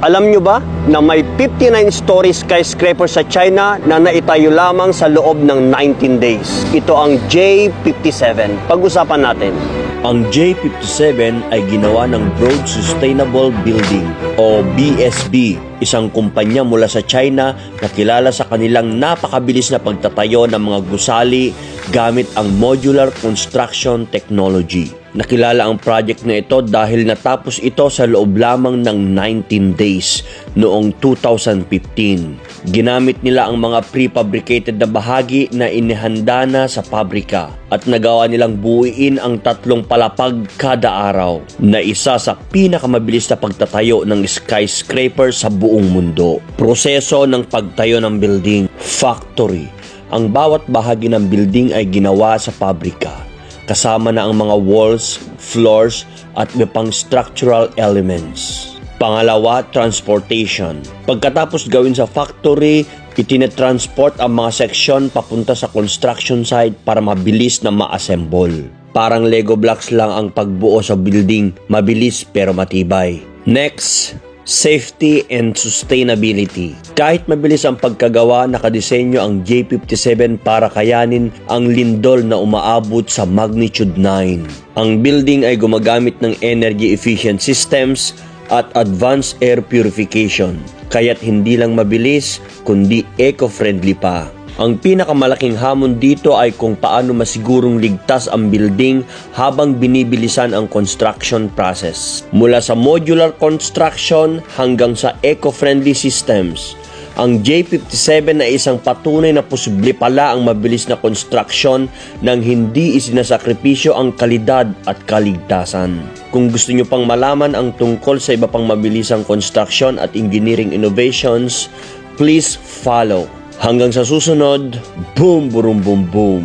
Alam nyo ba na may 59-story skyscraper sa China na naitayo lamang sa loob ng 19 days? Ito ang J57. Pag-usapan natin. Ang J57 ay ginawa ng Broad Sustainable Building o BSB, isang kumpanya mula sa China na kilala sa kanilang napakabilis na pagtatayo ng mga gusali gamit ang modular construction technology. Nakilala ang project na ito dahil natapos ito sa loob lamang ng 19 days noong 2015. Ginamit nila ang mga prefabricated na bahagi na inihanda na sa pabrika at nagawa nilang buuin ang 3 palapag kada araw na isa sa pinakamabilis na pagtatayo ng skyscraper sa buong mundo. Proseso ng pagtayo ng building, factory. Ang bawat bahagi ng building ay ginawa sa pabrika, kasama na ang mga walls, floors at iba pang structural elements. Pangalawa, transportation. Pagkatapos gawin sa factory, itinetransport ang mga seksyon papunta sa construction site para mabilis na ma-assemble. Parang Lego blocks lang ang pagbuo sa building, mabilis pero matibay. Next, safety and sustainability. Kahit mabilis ang pagkagawa, nakadisenyo ang J57 para kayanin ang lindol na umaabot sa magnitude 9. Ang building ay gumagamit ng energy efficient systems at advanced air purification, kaya't hindi lang mabilis kundi eco-friendly pa. Ang pinakamalaking hamon dito ay kung paano masigurong ligtas ang building habang binibilisan ang construction process. Mula sa modular construction hanggang sa eco-friendly systems, ang J57 ay isang patunay na posible pala ang mabilis na construction nang hindi isinasakripisyo ang kalidad at kaligtasan. Kung gusto nyo pang malaman ang tungkol sa iba pang mabilisang construction at engineering innovations, please follow. Hanggang sa susunod, boom, boom, boom, boom.